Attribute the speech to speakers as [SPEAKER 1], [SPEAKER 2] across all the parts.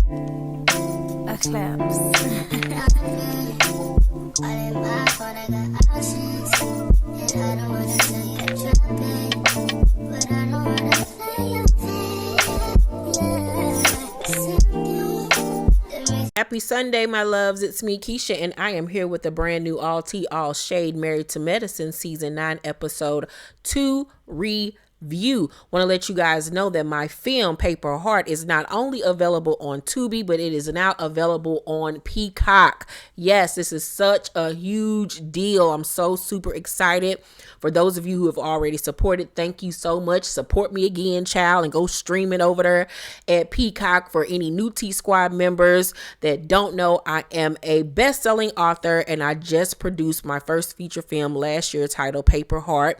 [SPEAKER 1] A claps.
[SPEAKER 2] Happy Sunday, my loves. It's me, Keisha, and I am here with a brand new All Tea, All Shade Married to Medicine Season 9, Episode 2 review. Want to let you guys know that my film Paper Heart is not only available on Tubi, but it is now available on Peacock. Yes, this is such a huge deal. I'm so super excited. For those of you who have already supported, thank you so much. Support me again, child, and go stream it over there at Peacock. For any new T Squad members that don't know, I am a best-selling author, and I just produced my first feature film last year titled Paper Heart,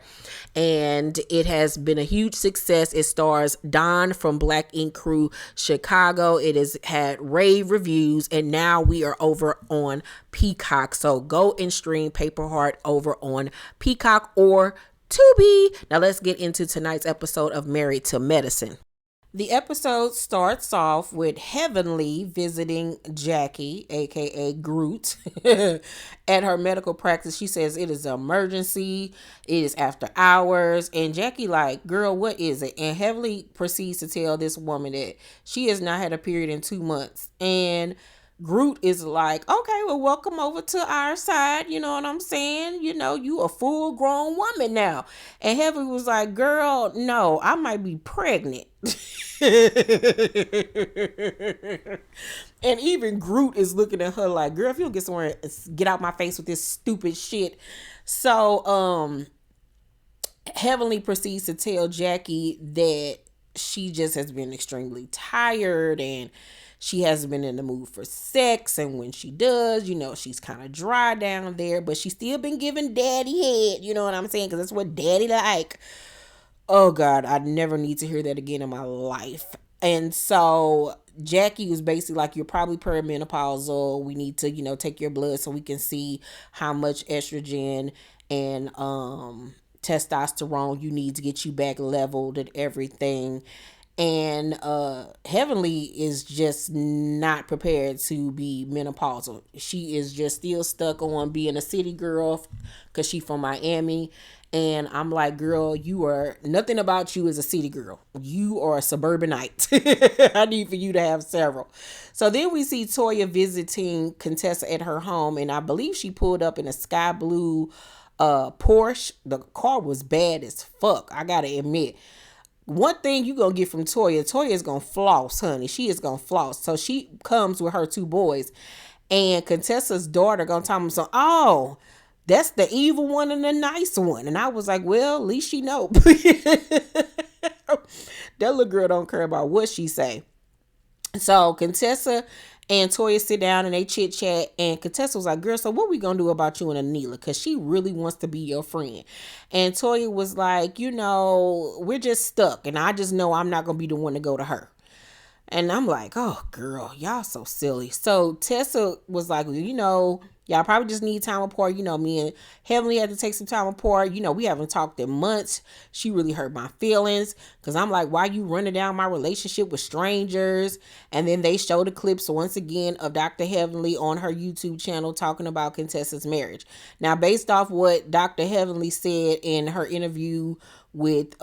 [SPEAKER 2] and it has been a huge success. It stars Don from Black Ink Crew Chicago. It has had rave reviews, and now we are over on Peacock. So go and stream Paper Heart over on Peacock or Tubi. Now let's get into tonight's episode of Married to Medicine. The episode starts off with Heavenly visiting Jackie, aka Groot, at her medical practice. She says it is an emergency. It is after hours. And Jackie like, girl, what is it? And Heavenly proceeds to tell this woman that she has not had a period in 2 months. And Groot is like, okay, well, welcome over to our side. You know what I'm saying? You know, you a full grown woman now. And Heavenly was like, girl, no, I might be pregnant. And even Groot is looking at her like, girl, if you don't get somewhere, get out my face with this stupid shit. So, Heavenly proceeds to tell Jackie that she just has been extremely tired and she hasn't been in the mood for sex. And when she does, you know, she's kind of dry down there, but she's still been giving daddy head. You know what I'm saying? Because that's what daddy like. Oh, God, I never need to hear that again in my life. And so Jackie was basically like, you're probably perimenopausal. We need to, you know, take your blood so we can see how much estrogen and testosterone you need to get you back leveled and everything. And Heavenly is just not prepared to be menopausal. She is just still stuck on being a city girl because she's from Miami. And I'm like, girl, you are, nothing about you is a city girl. You are a suburbanite. I need for you to have several. So then we see Toya visiting Contessa at her home. And I believe she pulled up in a sky blue Porsche. The car was bad as fuck, I gotta admit. One thing you gonna get from Toya is gonna floss, honey. She is gonna floss. So she comes with her 2 boys. And Contessa's daughter gonna tell them, so, oh, that's the evil one and the nice one. And I was like, well, at least she know. That little girl don't care about what she say. So Contessa and Toya sit down and they chit chat. And Contessa was like, girl, so what we gonna do about you and Anila? Because she really wants to be your friend. And Toya was like, you know, we're just stuck. And I just know I'm not gonna be the one to go to her. And I'm like, oh, girl, y'all so silly. So Tessa was like, well, you know, y'all probably just need time apart. You know, me and Heavenly had to take some time apart. You know, we haven't talked in months. She really hurt my feelings because I'm like, why you running down my relationship with strangers? And then they show the clips once again of Dr. Heavenly on her YouTube channel talking about Contessa's marriage. Now, based off what Dr. Heavenly said in her interview with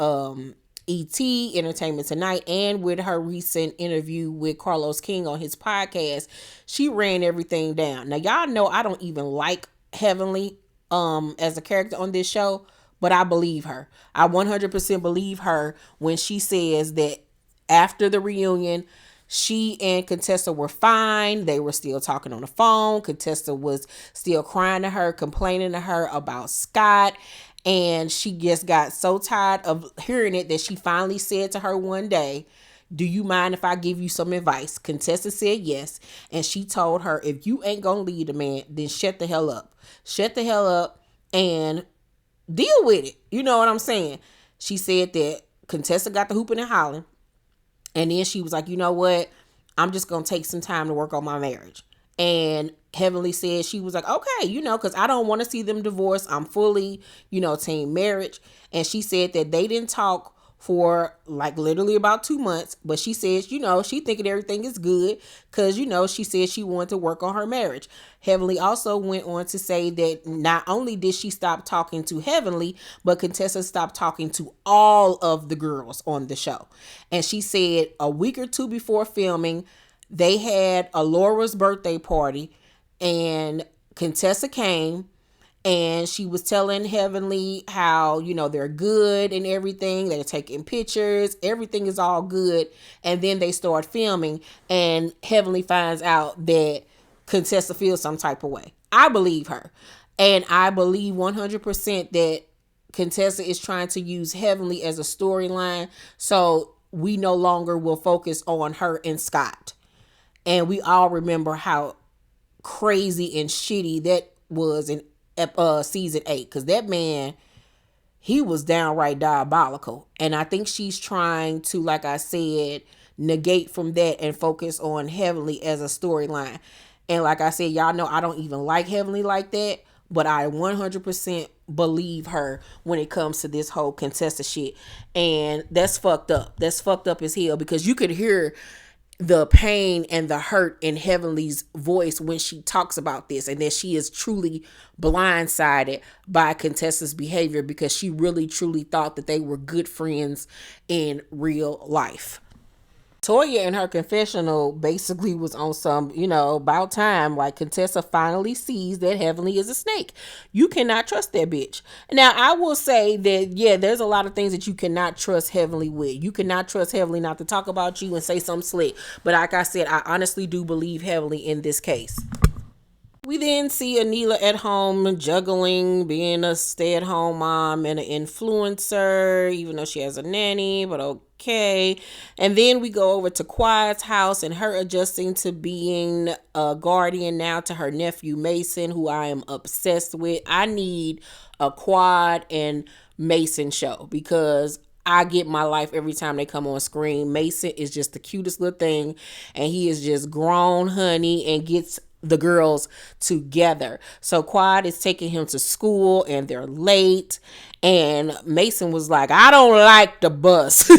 [SPEAKER 2] ET Entertainment Tonight and with her recent interview with Carlos King on his podcast, she ran everything down. Now, y'all know I don't even like Heavenly as a character on this show, but I believe her. I 100% believe her when she says that after the reunion, she and Contessa were fine. They were still talking on the phone. Contessa was still crying to her, complaining to her about Scott. And she just got so tired of hearing it that she finally said to her one day, do you mind if I give you some advice? Contessa said yes. And she told her, if you ain't gonna lead the man, then shut the hell up. Shut the hell up and deal with it. You know what I'm saying? She said that Contessa got the hooping and hollering. And then she was like, you know what? I'm just going to take some time to work on my marriage. And Heavenly said, she was like, okay, you know, because I don't want to see them divorce. I'm fully, you know, team marriage. And she said that they didn't talk for like literally about 2 months, but she says, she thinking everything is good because, she said she wanted to work on her marriage. Heavenly also went on to say that not only did she stop talking to Heavenly, but Contessa stopped talking to all of the girls on the show. And she said a week or two before filming, they had a Laura's birthday party, and Contessa came, and she was telling Heavenly how, they're good and everything. They're taking pictures. Everything is all good. And then they start filming, and Heavenly finds out that Contessa feels some type of way. I believe her. And I believe 100% that Contessa is trying to use Heavenly as a storyline, so we no longer will focus on her and Scott. And we all remember how crazy and shitty that was in season 8, because that man, he was downright diabolical. And I think she's trying to, like I said, negate from that and focus on Heavenly as a storyline. And like I said, y'all know I don't even like Heavenly like that, but I 100% believe her when it comes to this whole Contessa shit. And that's fucked up. That's fucked up as hell, because you could hear the pain and the hurt in Heavenly's voice when she talks about this, and that she is truly blindsided by Contessa's behavior, because she really truly thought that they were good friends in real life. Toya in her confessional basically was on some, about time. Like, Contessa finally sees that Heavenly is a snake. You cannot trust that bitch. Now, I will say that, yeah, there's a lot of things that you cannot trust Heavenly with. You cannot trust Heavenly not to talk about you and say something slick. But like I said, I honestly do believe Heavenly in this case. We then see Anila at home juggling, being a stay-at-home mom and an influencer, even though she has a nanny, but okay. And then we go over to Quiet's house and her adjusting to being a guardian now to her nephew Mason, who I am obsessed with. I need a Quiet and Mason show, because I get my life every time they come on screen. Mason is just the cutest little thing, and he is just grown, honey, and gets the girls together. So Quiet is taking him to school, and they're late, and Mason was like, I don't like the bus.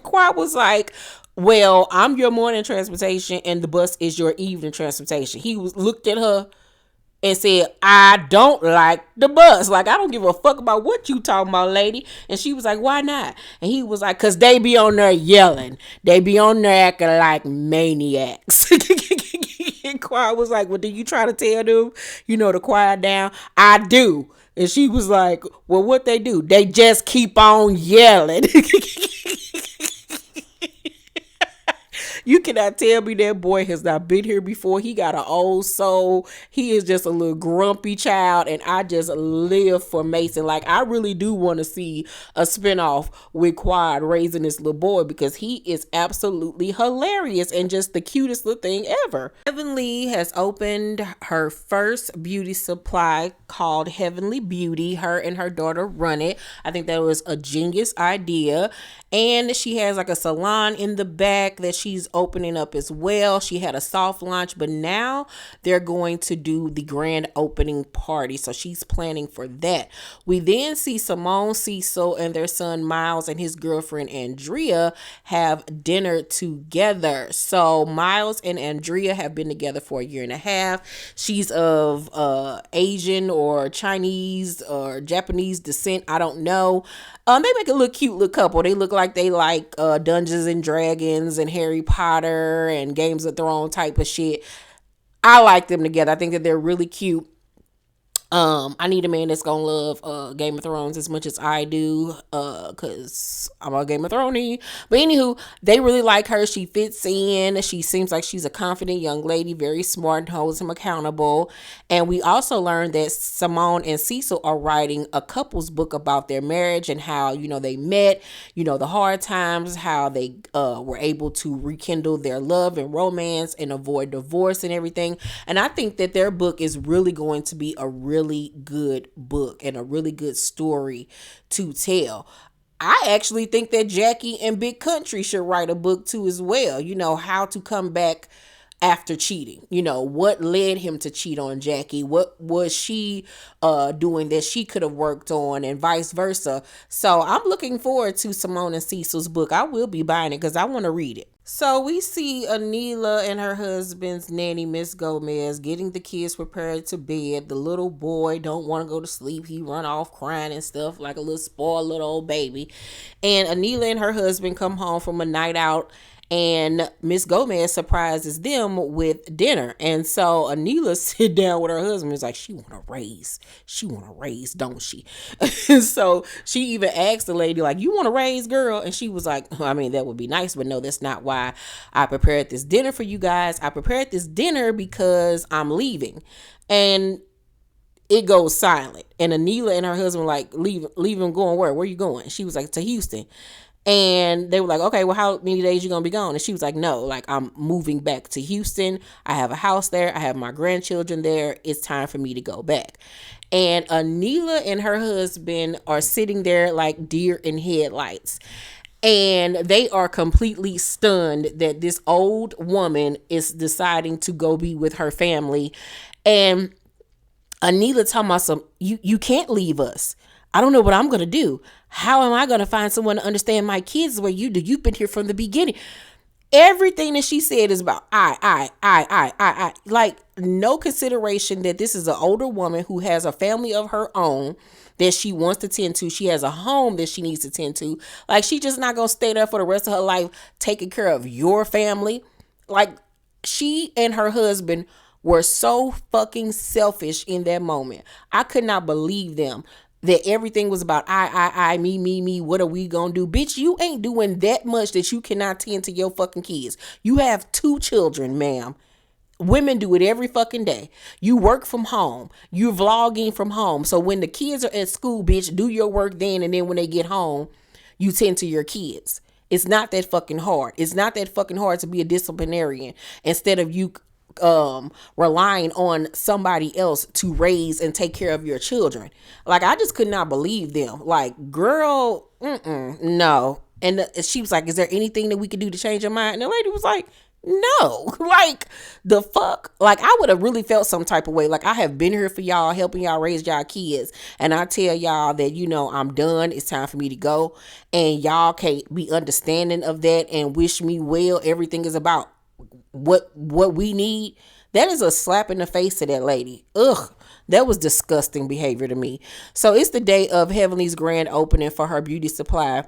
[SPEAKER 2] Quiet was like, well, I'm your morning transportation and the bus is your evening transportation. He looked at her and said, I don't like the bus. Like, I don't give a fuck about what you talking about, lady. And she was like, why not? And he was like, because they be on there yelling. They be on there acting like maniacs. And Quiet was like, well, do you try to tell them, to quiet down? I do. And she was like, well, what they do? They just keep on yelling. You cannot tell me that boy has not been here before. He got an old soul. He is just a little grumpy child, and I just live for Mason. Like, I really do want to see a spinoff with Quiet raising this little boy, because he is absolutely hilarious and just the cutest little thing ever. Heavenly has opened her first beauty supply called Heavenly Beauty. Her and her daughter run it. I think that was a genius idea. And she has like a salon in the back that she's opening up as well. She had a soft launch, but now they're going to do the grand opening party. So she's planning for that. We then see Simone, Cecil, and their son Miles and his girlfriend Andrea have dinner together. So Miles and Andrea have been together for a year and a half. She's of Asian or Chinese or Japanese descent. I don't know. They make a look cute little couple. They look like they like Dungeons and Dragons and Harry Potter and Games of Thrones type of shit. I like them together. I think that they're really cute. I need a man that's gonna love Game of Thrones as much as I do, cause I'm a Game of Thrones. But anywho, they really like her. She fits in. She seems like she's a confident young lady, very smart, and holds him accountable. And we also learned that Simone and Cecil are writing a couples book about their marriage and how, they met, the hard times, how they were able to rekindle their love and romance and avoid divorce and everything. And I think that their book is really going to be a really good book and a really good story to tell. I actually think that Jackie and Big Country should write a book too as well. How to come back after cheating. What led him to cheat on Jackie? What was she doing that she could have worked on, and vice versa? So I'm looking forward to Simone and Cecil's book. I will be buying it because I want to read it. So we see Anila and her husband's nanny, Miss Gomez, getting the kids prepared to bed. The little boy don't want to go to sleep. He run off crying and stuff like a little spoiled little old baby. And Anila and her husband come home from a night out, and Miss Gomez surprises them with dinner. And so Anila sit down with her husband. It's like, she want to raise. She want to raise, don't she? So she even asked the lady, like, you want to raise, girl? And she was like, I mean, that would be nice, but no, that's not why I prepared this dinner for you guys. I prepared this dinner because I'm leaving. And it goes silent. And Anila and her husband like, leaving, going where? Where you going? She was like, to Houston. And they were like, okay, well, how many days you gonna be gone? And she was like, no, like, I'm moving back to Houston. I have a house there. I have my grandchildren there. It's time for me to go back. And Anila and her husband are sitting there like deer in headlights. And they are completely stunned that this old woman is deciding to go be with her family. And Anila talking about you can't leave us. I don't know what I'm going to do. How am I going to find someone to understand my kids the way you do? You've been here from the beginning. Everything that she said is about I. Like, no consideration that this is an older woman who has a family of her own that she wants to tend to. She has a home that she needs to tend to. Like, she just not going to stay there for the rest of her life taking care of your family. Like, she and her husband were so fucking selfish in that moment. I could not believe them. That everything was about I, me. What are we gonna do? Bitch, you ain't doing that much that you cannot tend to your fucking kids. You have 2 children, ma'am. Women do it every fucking day. You work from home. You're vlogging from home. So when the kids are at school, bitch, do your work then. And then when they get home, you tend to your kids. It's not that fucking hard. It's not that fucking hard to be a disciplinarian instead of you relying on somebody else to raise and take care of your children. Like, I just could not believe them. Like, girl, no. And she was like, is there anything that we could do to change your mind? And the lady was like, no. Like, the fuck? Like, I would have really felt some type of way. Like, I have been here for y'all, helping y'all raise y'all kids. And I tell y'all that, I'm done. It's time for me to go. And y'all can't be understanding of that and wish me well. Everything is about what we need. That is a slap in the face to that lady. Ugh, that was disgusting behavior to me. So it's the day of Heavenly's grand opening for her beauty supply.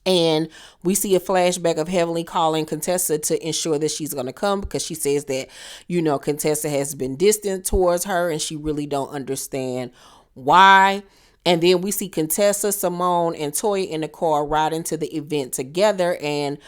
[SPEAKER 2] And we see a flashback of Heavenly calling Contessa to ensure that she's going to come, because she says that, Contessa has been distant towards her and she really don't understand why. And then we see Contessa, Simone, and Toya in the car riding to the event together. And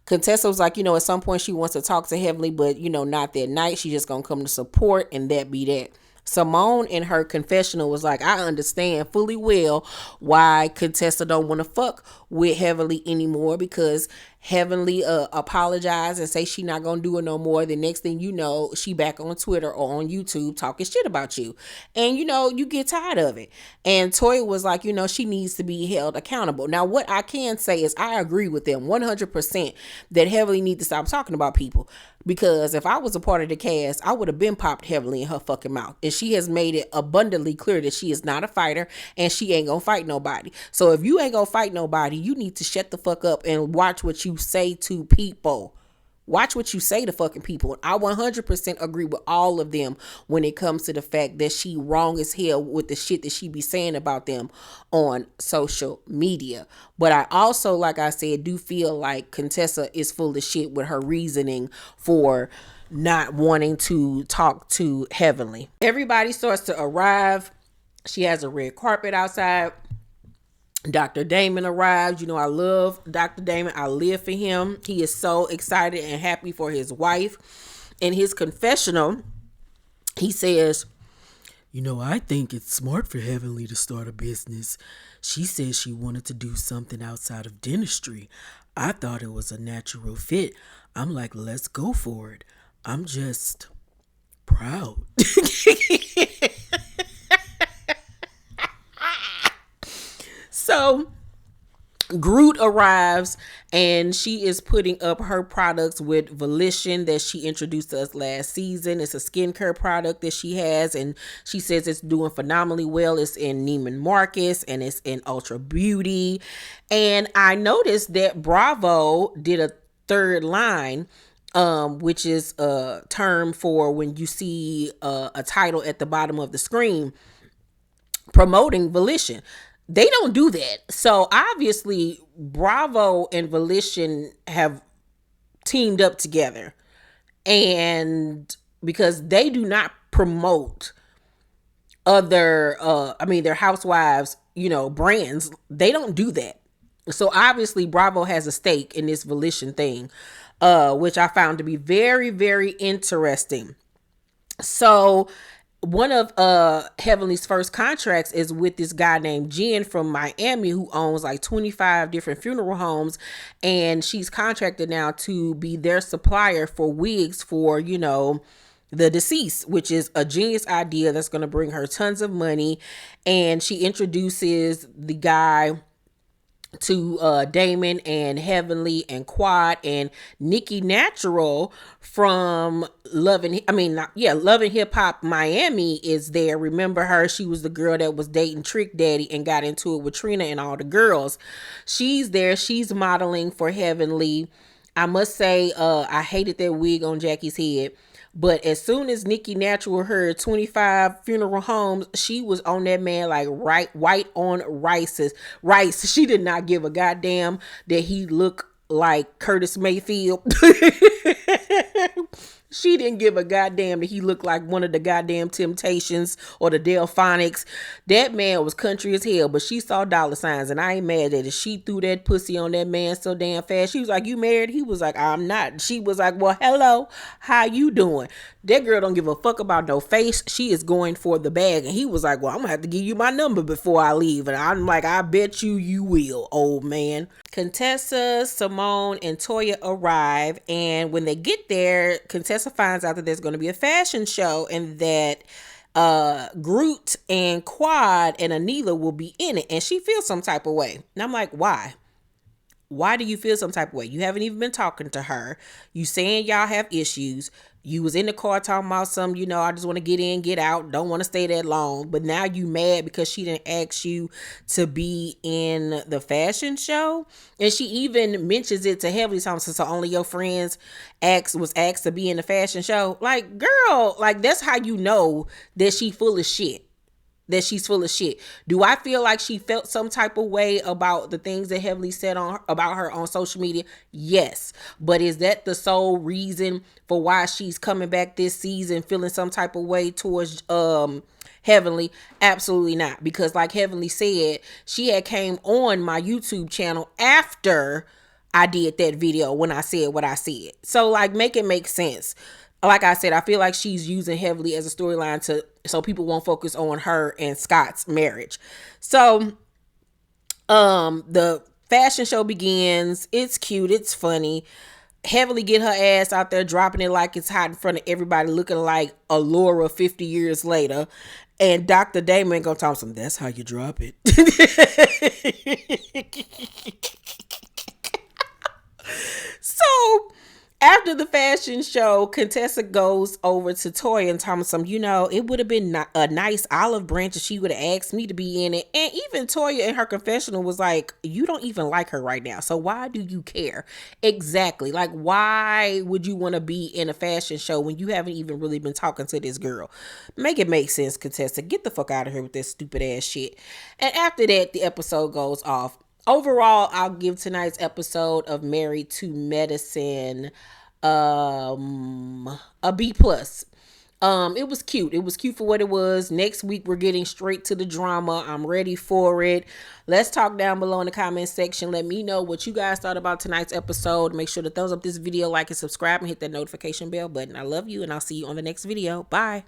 [SPEAKER 2] Contessa was like, at some point she wants to talk to Heavenly, but, not that night. She's just going to come to support, and that be that. Simone in her confessional was like, I understand fully well why Contessa don't want to fuck with Heavenly anymore, because Heavenly apologize and say she not gonna do it no more. The next thing you know, she back on Twitter or on YouTube talking shit about you, and you get tired of it. And Toya was like, she needs to be held accountable. Now, what I can say is I agree with them 100% that Heavenly need to stop talking about people, because if I was a part of the cast, I would have been popped Heavenly in her fucking mouth. And she has made it abundantly clear that she is not a fighter and she ain't gonna fight nobody. So if you ain't gonna fight nobody, you need to shut the fuck up and watch what you say to people. Watch what you say to fucking people. I 100% agree with all of them when it comes to the fact that she wrong as hell with the shit that she be saying about them on social media. But I also, like I said, do feel like Contessa is full of shit with her reasoning for not wanting to talk to Heavenly. Everybody starts to arrive. She has a red carpet outside. Dr. Damon arrived. I love Dr. Damon. I live for him. He is so excited and happy for his wife. In his confessional, he says, I think it's smart for Heavenly to start a business. She says she wanted to do something outside of dentistry. I thought it was a natural fit. I'm like, let's go for it. I'm just proud. So Groot arrives and she is putting up her products with Volition that she introduced to us last season. It's a skincare product that she has, and she says it's doing phenomenally well. It's in Neiman Marcus and it's in Ultra Beauty. And I noticed that Bravo did a third line, which is a term for when you see a title at the bottom of the screen promoting Volition. They don't do that. So obviously Bravo and Volition have teamed up together. And because they do not promote other their housewives, brands, they don't do that. So obviously Bravo has a stake in this Volition thing, which I found to be very, very interesting. So one of Heavenly's first contracts is with this guy named Jen from Miami, who owns like 25 different funeral homes, and she's contracted now to be their supplier for wigs for the deceased, which is a genius idea that's going to bring her tons of money. And she introduces the guy to Damon and Heavenly and Quad, and Nikki Natural from Loving Hip Hop Miami is there. Remember her? She was the girl that was dating Trick Daddy and got into it with Trina and all the girls. She's there. She's modeling for Heavenly. I must say, I hated that wig on Jackie's head. But as soon as Nikki Natural heard 25 funeral homes, she was on that man like white on rice. She did not give a goddamn that he looked like Curtis Mayfield. She didn't give a goddamn that he looked like one of the goddamn Temptations or the Delphonics. That man was country as hell, but she saw dollar signs, and I ain't mad at it. She threw that pussy on that man so damn fast. She was like, "You married?" He was like, "I'm not." She was like, "Well, hello, how you doing?" That girl don't give a fuck about no face. She is going for the bag. And he was like, "Well, I'm gonna have to give you my number before I leave." And I'm like, "I bet you will, old man." Contessa, Simone, and Toya arrive, and when they get there, Contessa finds out that there's going to be a fashion show and that Groot and Quad and Anila will be in it, and she feels some type of way. And I'm like, why? Why do you feel some type of way? You haven't even been talking to her. You saying y'all have issues. You was in the car talking about some, I just want to get in, get out. Don't want to stay that long. But now you mad because she didn't ask you to be in the fashion show. And she even mentions it to Heavenly Thompson. So only your friends was asked to be in the fashion show. Like, girl, like that's how you know that she full of shit. That she's full of shit. Do I feel like she felt some type of way about the things that Heavenly said about her on social media? Yes. But is that the sole reason for why she's coming back this season feeling some type of way towards Heavenly? Absolutely not. Because like Heavenly said, she had came on my YouTube channel after I did that video when I said what I said. So like make it make sense. Like I said, I feel like she's using Heavenly as a storyline so people won't focus on her and Scott's marriage. So the fashion show begins. It's cute. It's funny. Heavenly get her ass out there dropping it like it's hot in front of everybody, looking like Allura 50 years later. And Dr. Damon gonna talk some, that's how you drop it. So after the fashion show, Contessa goes over to Toya and tells him, it would have been a nice olive branch if she would have asked me to be in it. And even Toya in her confessional was like, you don't even like her right now. So why do you care? Exactly. Like, why would you want to be in a fashion show when you haven't even really been talking to this girl? Make it make sense, Contessa. Get the fuck out of here with this stupid ass shit. And after that, the episode goes off. Overall, I'll give tonight's episode of Married to Medicine a B+. It was cute. It was cute for what it was. Next week, we're getting straight to the drama. I'm ready for it. Let's talk down below in the comment section. Let me know what you guys thought about tonight's episode. Make sure to thumbs up this video, like and subscribe, and hit that notification bell button. I love you, and I'll see you on the next video. Bye.